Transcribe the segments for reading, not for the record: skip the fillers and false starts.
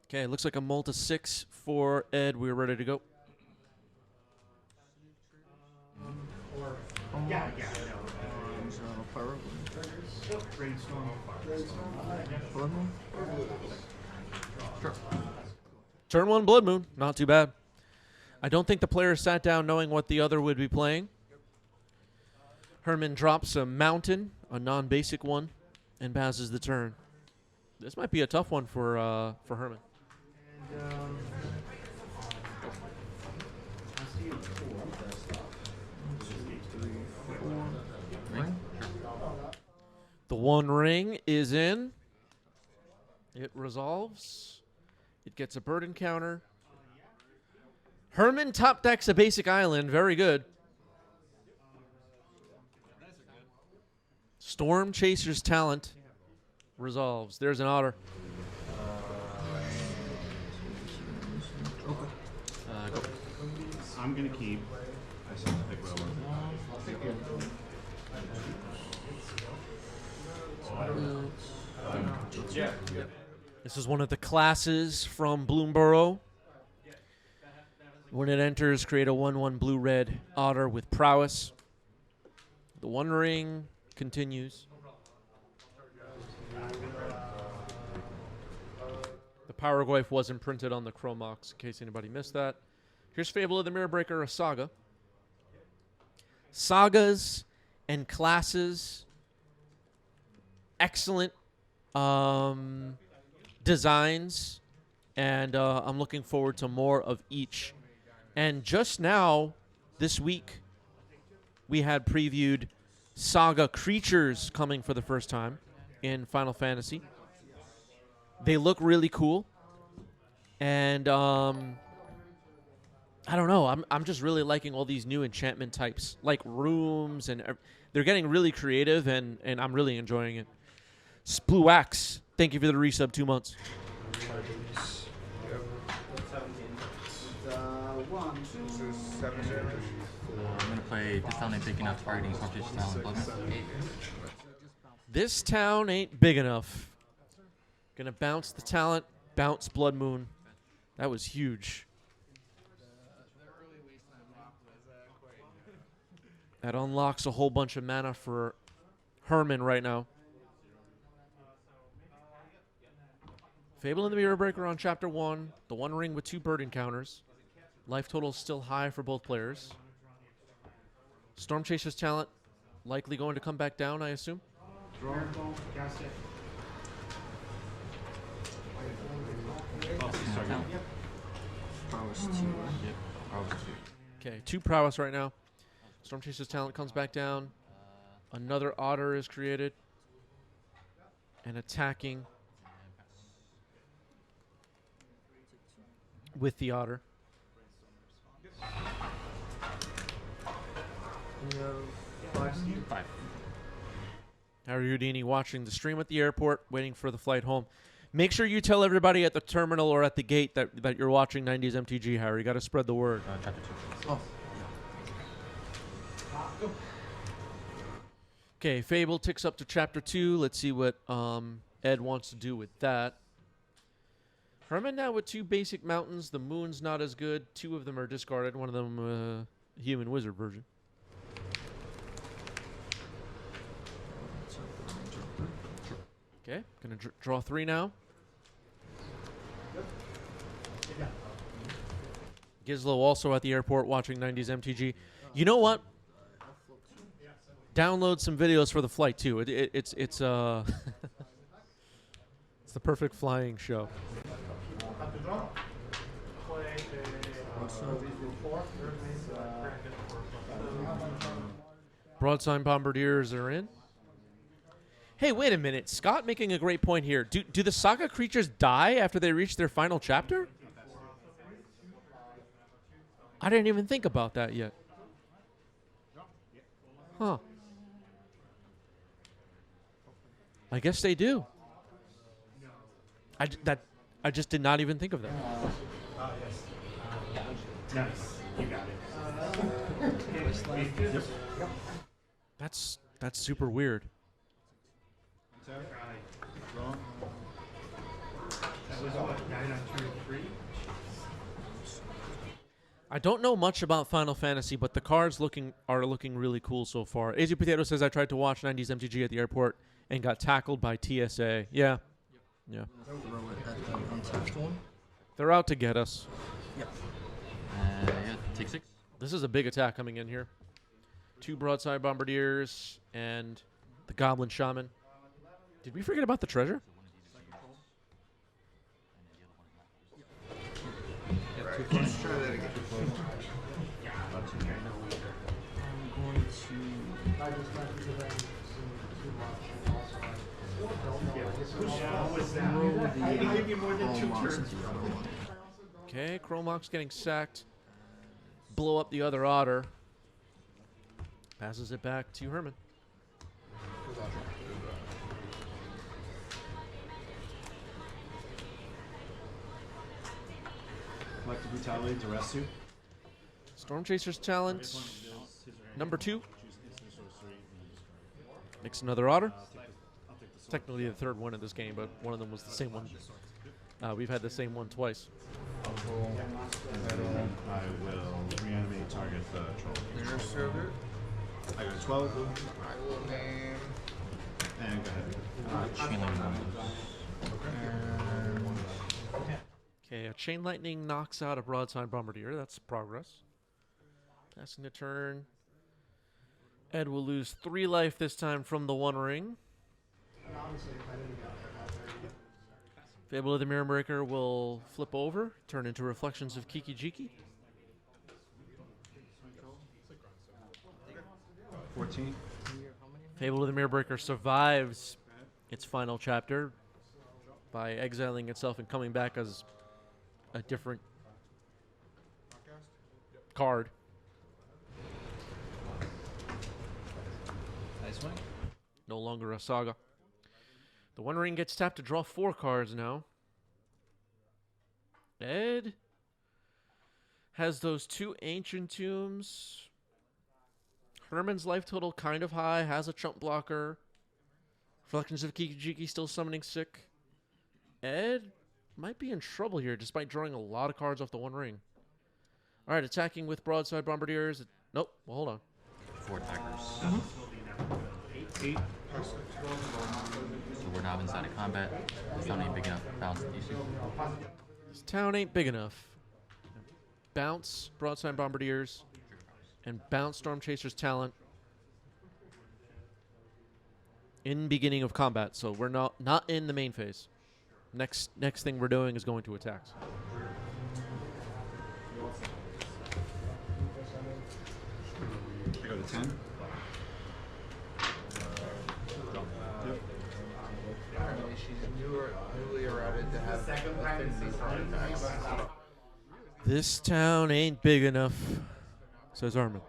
Okay, looks like a Malta 6 for Ed. We're ready to go. Turn 1 Blood Moon. Not too bad. I don't think the player sat down knowing what the other would be playing. Herman drops a Mountain, a non-basic one, and passes the turn. This might be a tough one for Herman. The 1 ring is in. It resolves. It gets a burden counter. Herman top decks a basic island. Very good. Storm Chaser's Talent resolves. There's an Otter. Go. I'm going to keep. I still have to pick rower. Yeah. This is one of the classes from Bloomborough. When it enters, create a 1/1 blue-red Otter with prowess. The 1 ring continues. The Powerglyph wasn't printed on the Chromox, in case anybody missed that. Here's Fable of the Mirror Breaker, a saga. Sagas and classes. Excellent designs. And I'm looking forward to more of each. And just now, this week, we had previewed Saga creatures coming for the first time in Final Fantasy. They look really cool. And I don't know. I'm just really liking all these new enchantment types, like rooms, and they're getting really creative, and I'm really enjoying it. Spluax, thank you for the resub, 2 months. I'm going to play This Town Ain't Big Enough targeting Stompy's Talent Blood Moon. This town ain't big enough. Gonna bounce the talent, bounce Blood Moon. That was huge. That unlocks a whole bunch of mana for Herman right now. Fable and the Mirror Breaker on Chapter 1. The 1 ring with 2 bird encounters. Life total is still high for both players. Storm Chaser's Talent likely going to come back down, I assume. Okay, 2 prowess right now. Storm Chaser's Talent comes back down. Another Otter is created. And attacking with the Otter. Five. Harry Houdini watching the stream at the airport, waiting for the flight home. Make sure you tell everybody at the terminal or at the gate that you're watching 90s MTG, Harry. You got to spread the word. Chapter 2. Oh. Okay, Fable ticks up to Chapter 2. Let's see what Ed wants to do with that. Herman now with 2 basic mountains. The moon's not as good. 2 of them are discarded. One of them human wizard version. Okay, gonna draw 3 now. Gizlo also at the airport watching 90s MTG. You know what? Download some videos for the flight too. It's it's the perfect flying show. Broadside Bombardiers are in. Hey, wait a minute. Scott making a great point here. Do the Saga creatures die after they reach their final chapter? I didn't even think about that yet. Huh. I guess they do. I just did not even think of that. Yes. Nice. You got it. That's super weird. Roll. That was what, 9 on turn 3? I don't know much about Final Fantasy, but the cards are looking really cool so far. AZ Potato says I tried to watch 90s MTG at the airport and got tackled by TSA. Yeah. Yeah. Throw it at the untapped one. They're out to get us. Yep. Yeah, take 6. This is a big attack coming in here. 2 broadside bombardiers and the goblin shaman. Did we forget about the treasure? Let's try that again. I'm going to throw the Chromox into the other one. Okay, Chromox getting sacked. Blow up the other Otter. Passes it back to Herman. Collective Brutality to rescue. Storm Chaser's talent. Number 2. Mix another Otter. Technically the third one in this game, but one of them was the same one. We've had the same one twice. I will reanimate target the troll. I got 12. I will name. And go ahead. Chain lightning. Okay, a Chain Lightning knocks out a Broadside Bombardier. That's progress. Passing the turn. Ed will lose 3 life this time from the One Ring. Fable of the Mirror Breaker will flip over, turn into Reflections of Kiki Jiki. 14. Fable of the Mirror Breaker survives its final chapter by exiling itself and coming back as a different card. Nice one. No longer a saga. The One Ring gets tapped to draw 4 cards now. Ed has those 2 Ancient Tombs. Herman's life total kind of high, has a chump blocker. Reflections of Kikijiki still summoning sick. Ed might be in trouble here despite drawing a lot of cards off the One Ring. All right, attacking with broadside bombardiers. Nope, well, hold on. 4 attackers. 8. So we're now inside of combat. This town ain't big enough to bounce the DC. This town ain't big enough. Bounce broadside bombardiers and bounce Storm Chaser's talent in beginning of combat. So we're not in the main phase. Next thing we're doing is going to attacks. I go to 10. Apparently she's newly eroded to have affinity for artifacts. This town ain't big enough, says Herman.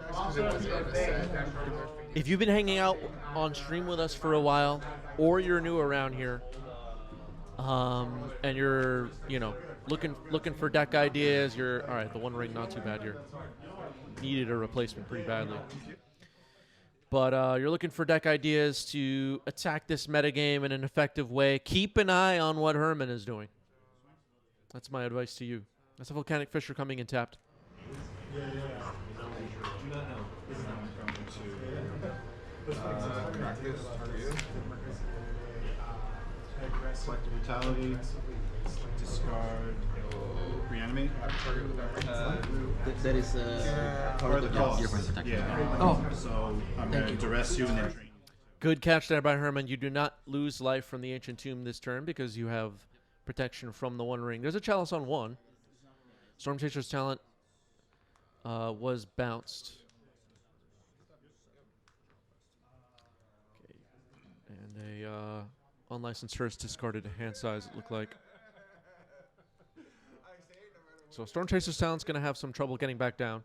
Because it was in a set. If you've been hanging out on stream with us for a while, or you're new around here, and you're, looking for deck ideas, you're all right. The One Ring, not too bad here. Needed a replacement pretty badly. But you're looking for deck ideas to attack this metagame in an effective way. Keep an eye on what Herman is doing. That's my advice to you. That's a Volcanic Fisher coming in tapped. Collective Brutality. Discard. Reanimate. That is Or the cost. You're going to protect Yeah. Oh. So I'm going to duress you and then drain. Good catch there by Herman. You do not lose life from the Ancient Tomb this turn because you have protection from the One Ring. There's a Chalice on 1. Storm Chaser's talent was bounced. Okay. And a unlicensed Hearse discarded a hand size, it looked like. So Storm Chaser's talent's going to have some trouble getting back down.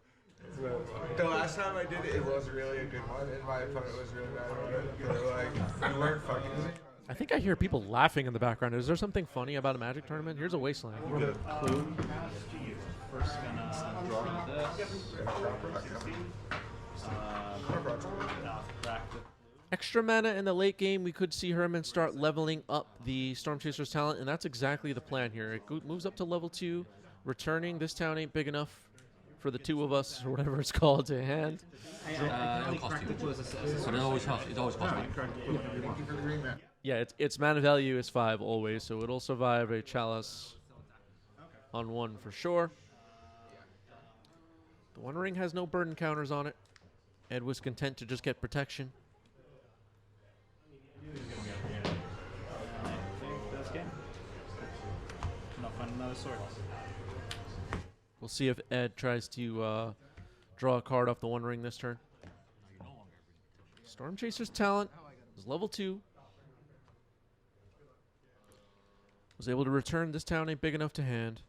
The last time I did it, it was really a good one, and my opponent was really bad about it. They were like, we weren't fucking. I think I hear people laughing in the background. Is there something funny about a Magic tournament? Here's a Wasteland. Clue. First gonna draw this. Crack the extra mana in the late game, we could see Herman start leveling up the Storm Chaser's talent, and that's exactly the plan here. It moves up to level 2, returning. This town ain't big enough for the two of us, or whatever it's called, to hand. It'll cost you. But it always costs. It always costs money. Thank you for the green man. Yeah, its mana value is 5 always, so it'll survive a Chalice on 1 for sure. The One Ring has no burden counters on it. Ed was content to just get protection. That's game. I'll find another sword. We'll see if Ed tries to draw a card off the One Ring this turn. Storm Chaser's talent is level 2. Was able to return. This town ain't big enough to hand.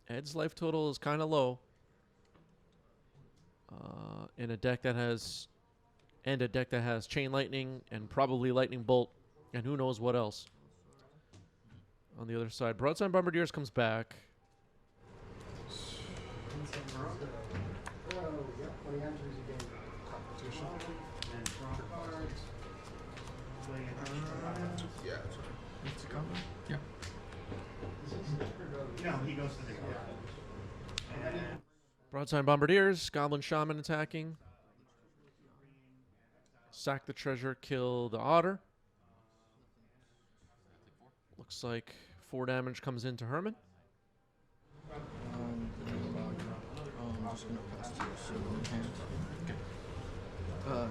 Ed's life total is kind of low. In a deck that has Chain Lightning and probably Lightning Bolt and who knows what else. On the other side, Broadside Bombardiers comes back. Yeah. Yeah. No, he goes to the Broadside Bombardiers, Goblin Shaman attacking. Sack the treasure, kill the Otter. Looks like 4 damage comes into Herman. I'm just gonna pass to you, so hand.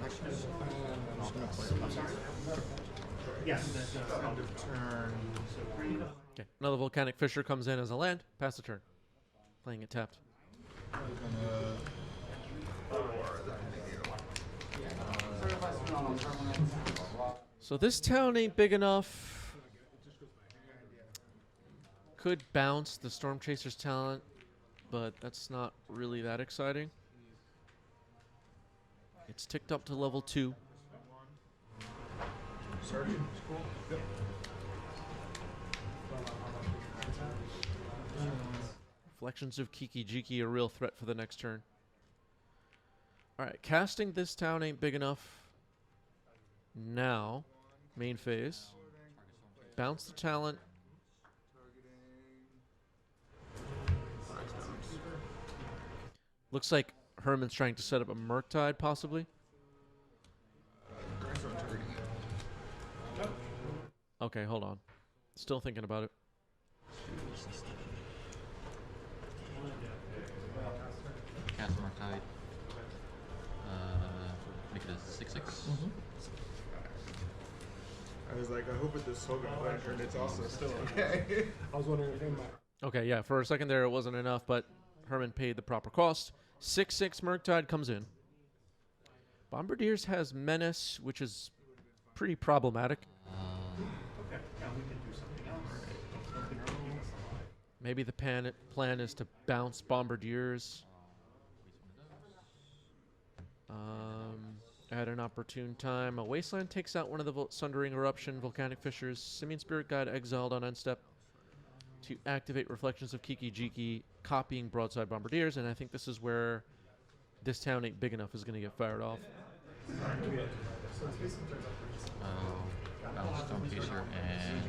Actually, I'm just gonna play it. Yes, that's Turn. Okay, another Volcanic Fissure comes in as a land. Pass the turn. Playing it tapped. So this town ain't big enough. Could bounce the Storm Chaser's talent, but that's not really that exciting. It's ticked up to level 2. Sorry. Cool. Yep. Reflections of Kiki Jiki, a real threat for the next turn. Alright, casting this town ain't big enough. Now, main phase. Bounce the talent. Looks like Herman's trying to set up a Murktide, possibly. Okay, hold on. Still thinking about it. Cast Murktide. Make it a 6/6. I was like, I hope with this Hogan Blanchard it's also still okay. I was wondering if they might. Okay, yeah, for a second there it wasn't enough, but Herman paid the proper cost. 6/6 Murktide comes in. Bombardiers has Menace, which is pretty problematic. Okay, now we can do something else. Maybe the plan is to bounce Bombardiers. At an opportune time, a Wasteland takes out one of the Sundering Eruption, Volcanic Fissures, Simian Spirit Guide exiled on end step to activate Reflections of Kiki Jiki, copying Broadside Bombardiers, and I think this is where this town ain't big enough is going to get fired off. Bounce Storm Chaser and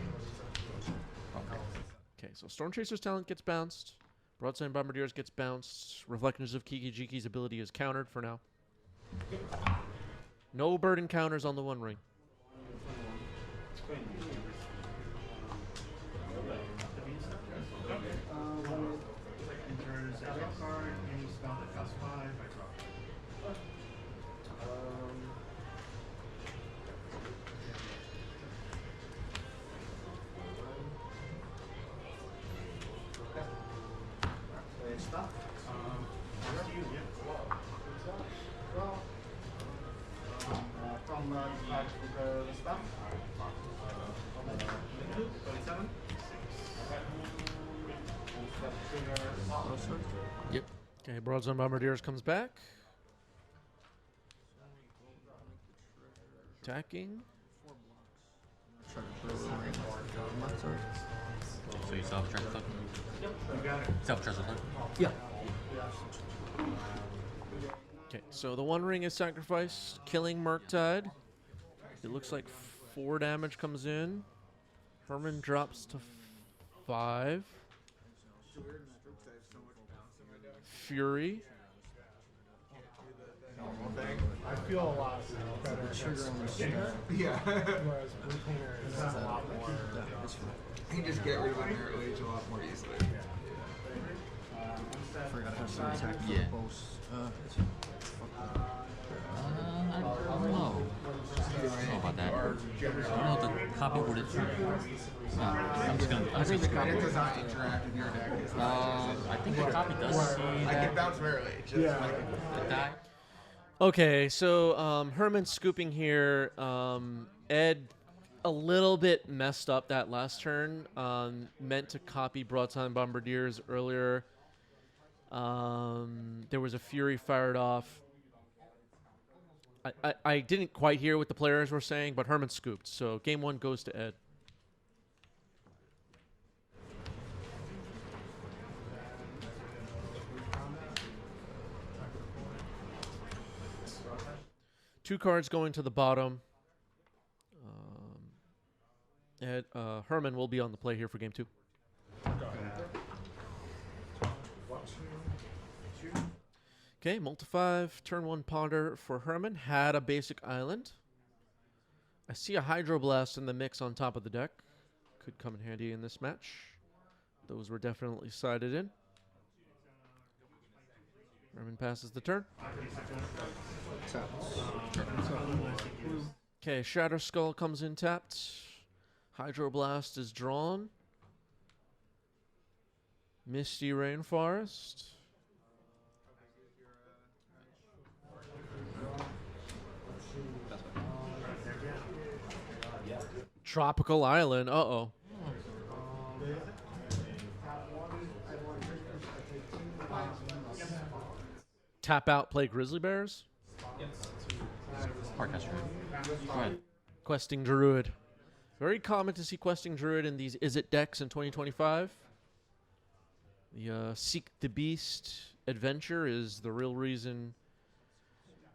Okay, so Storm Chaser's talent gets bounced, Broadside Bombardiers gets bounced, Reflections of Kiki Jiki's ability is countered for now. No burden counters on the One Ring. Enters a draw card, any spell that costs 5, I draw. That's you, yeah. From the stuff. 27? Yep. Okay, Broadside Bombardiers comes back. Attacking. so you self-trust token? You got it. Self-trust token? Yeah. Okay, so the One Ring is sacrificed, killing Murktide. It looks like 4 damage comes in. Herman drops to 5. Fury. I feel a lot better. Yeah. Whereas Blue Cleaner is a lot more. You can just get rid of a merit wage a lot more easily. Yeah. I don't know. I don't know about that. I don't know if the copy would it. I'm just gonna. It does not interact with your deck. I think the copy does see I that. can bounce merit wage. Yeah. The die. Okay, so Herman's scooping here. Ed a little bit messed up that last turn. Meant to copy Broadside Bombardiers earlier. There was a Fury fired off. I didn't quite hear what the players were saying, but Herman scooped. So game 1 goes to Ed. Two cards going to the bottom. Herman will be on the play here for game 2. Okay, multi-5, turn 1 ponder for Herman. Had a basic island. I see a Hydroblast in the mix on top of the deck. Could come in handy in this match. Those were definitely sided in. Herman passes the turn. Okay, Shatter Skull comes in tapped. Hydroblast is drawn. Misty Rainforest. Tropical Island. Uh-oh. Tap out, play Grizzly Bears. Parcast Druid. Go ahead. Questing Druid. Very common to see Questing Druid in these Izzet decks in 2025. The Seek the Beast adventure is the real reason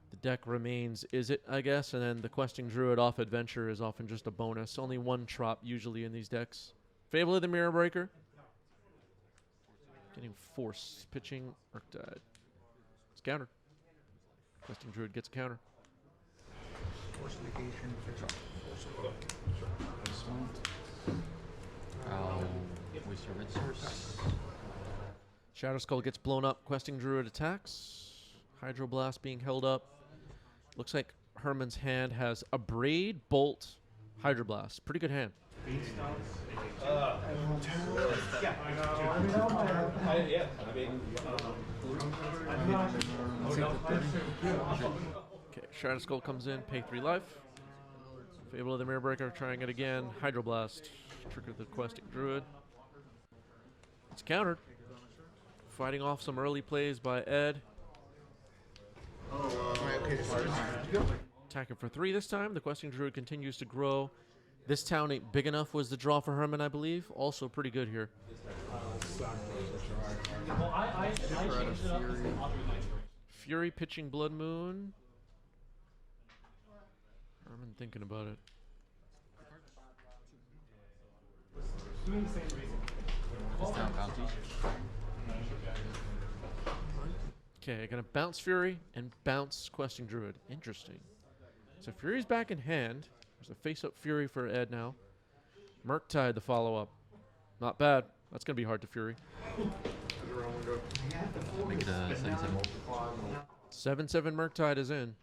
the deck remains Izzet, I guess, and then the Questing Druid off adventure is often just a bonus. Only 1 trop usually in these decks. Fable of the Mirror Breaker. Getting force. Pitching Urktide. It's countered. Questing Druid gets a counter. Waste your red source. Shadow Skull gets blown up. Questing Druid attacks. Hydroblast being held up. Looks like Herman's hand has a Braid, Bolt, Hydroblast. Pretty good hand. Okay, Shadow Skull comes in, pay 3 life. Fable of the Mirror Breaker, trying it again. Hydroblast. Trigger the Questing Druid. It's countered. Fighting off some early plays by Ed. Attacking for 3 this time. The Questing Druid continues to grow. This town ain't big enough was the draw for Herman, I believe. Also pretty good here. Fury pitching Blood Moon. Herman thinking about it. Just down bounties. Okay, gonna bounce Fury and bounce Questing Druid. Interesting. So Fury's back in hand. There's a face-up Fury for Ed now. Murktide the follow-up. Not bad. That's gonna be hard to Fury. Make it a 7/7. 7/7 Murktide is in.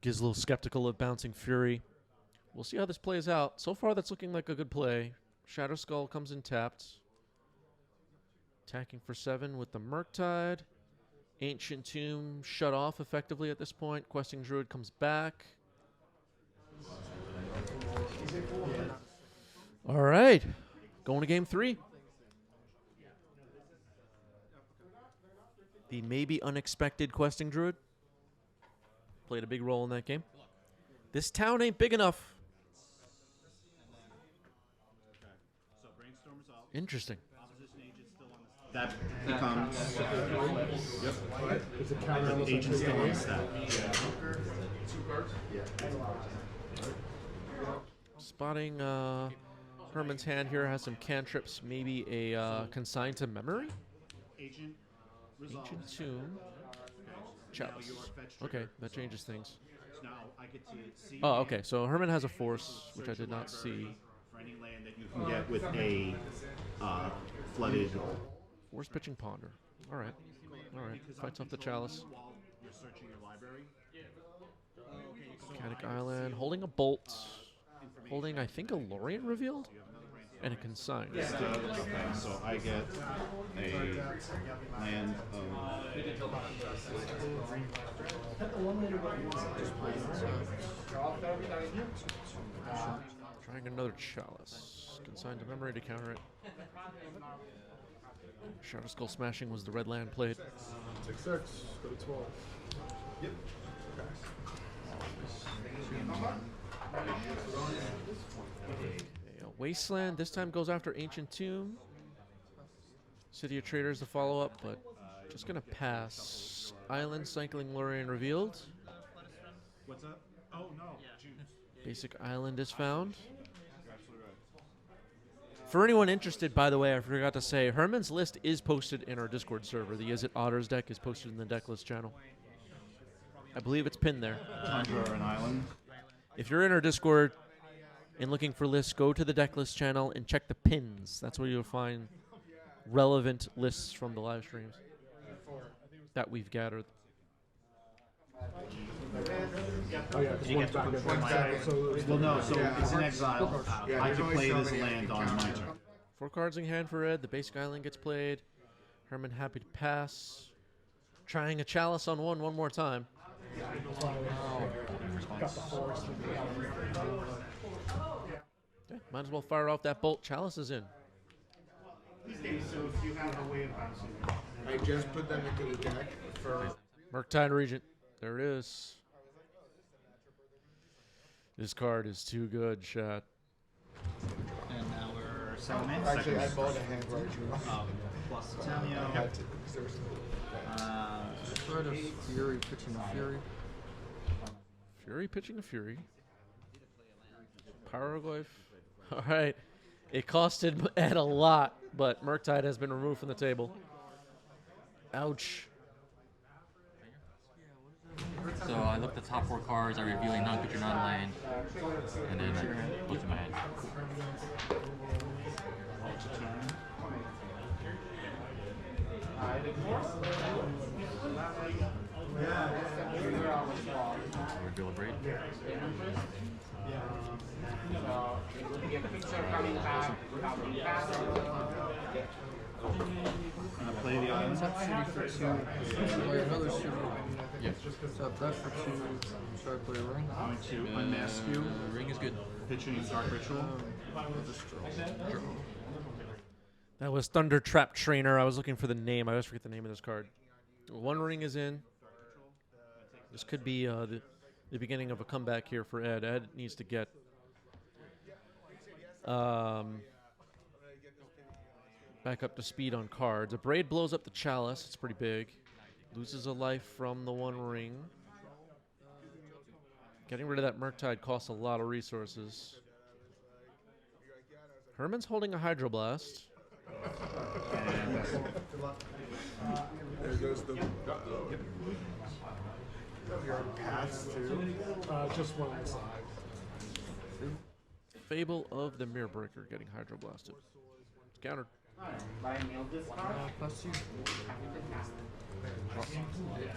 Giz a little skeptical of bouncing Fury. We'll see how this plays out. So far, that's looking like a good play. Shadow Skull comes in tapped. Attacking for 7 with the Murktide. Ancient Tomb shut off effectively at this point. Questing Druid comes back. All right. Going to game 3. The maybe unexpected Questing Druid played a big role in that game. This town ain't big enough. So brainstorm results. Interesting. Opposition agent still on the That becomes. Is it counter The agent still on the stack. Spotting Herman's hand here has some cantrips, maybe a consign to memory? Agent resolves. Ancient Tomb. Chalice. Okay, that changes things. Now I get to see. Oh, okay, so Herman has a force, which I did not see. For any land that you can get with a flooded. Force pitching Ponder. Alright. Alright, fights off the Chalice. While you're searching your library. Mechanic Island, holding a bolt. Holding, I think, a Lorient revealed? And a consign. So I get a land of. Trying another Chalice. Consigned to memory to counter it. Shadow Skull Smashing was the red land played. 6-6. Go to 12. Wasteland this time goes after Ancient Tomb. City of Traders the follow up, but just gonna pass. Island Cycling Lorien revealed. What's up? Oh no. Basic Island is found. For anyone interested, by the way, I forgot to say, Herman's list is posted in our Discord server. The Izzet Otter's deck is posted in the Decklist channel. I believe it's pinned there. Tundra or an island. If you're in our Discord and looking for lists, go to the Decklist channel and check the pins. That's where you'll find relevant lists from the live streams that we've gathered. Oh yeah, this one's back there. Well, no. So it's in exile. I can play this land on my turn. 4 cards in hand for Ed. The basic island gets played. Herman happy to pass. Trying a Chalice on one more time. Okay, might as well fire off that bolt. Chalice is in. So if you have a way of bouncing. I just put them into the deck for. Murktide Regent. There it is. This card is too good, chat. And now we're Second man. Actually, I bought a hand right now. plus Tamio. Sort of Fury pitching Fury. Fury pitching a Fury. Pyroglyph. All right. It costed Ed a lot, but Murktide has been removed from the table. Ouch. So I looked at the top 4 cards, I revealing non-creature, non-land, and then I looked at my hand. Reveal a braid. Play the island. Another Fury. Yeah. Tap that for 2. Try to play a ring. Going to unmask you. Ring is good. Pitching Dark Ritual. Draw. That was Thunder Trap Trainer. I was looking for the name. I always forget the name of this card. 1 ring is in. This could be the beginning of a comeback here for Ed. Ed needs to get back up to speed on cards. A Braid blows up the Chalice. It's pretty big. Loses a life from the 1 ring. Getting rid of that Murktide costs a lot of resources. Herman's holding a Hydroblast. There goes the. Your pass too. Just one inside. Fable of the Mirror Breaker getting Hydroblasted. It's countered. Plus 2.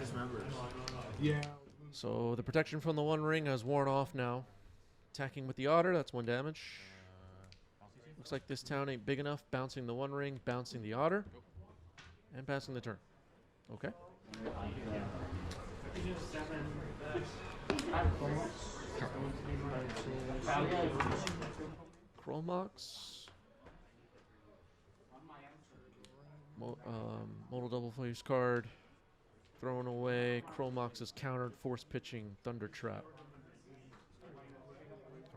Dismembers. Yeah. So the protection from the 1 ring has worn off now. Attacking with the Otter, that's 1 damage. Looks like this town ain't big enough. Bouncing the 1 ring, bouncing the Otter, and passing the turn. Okay. Chromox. Modal double face card. Thrown away. Chromox is countered. Force pitching. Thunder Trap.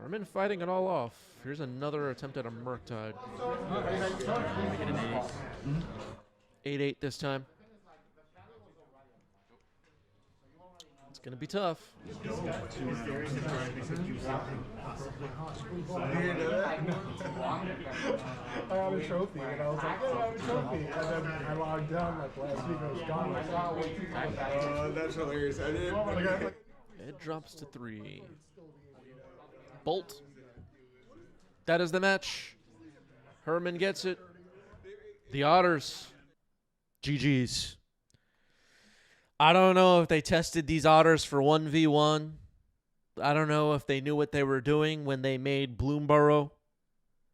Herman fighting it all off. Here's another attempt at a Murktide. Make it an 8. 8-8 this time. It's going to be tough. You know that? I got a trophy, and I was like, oh, I have a trophy. And then I logged down like last week, I was gone. Like, That's hilarious. I didn't. It drops to 3. Bolt. That is the match. Herman gets it. The Otters. GG's. I don't know if they tested these Otters for 1v1. I don't know if they knew what they were doing when they made Bloomborough.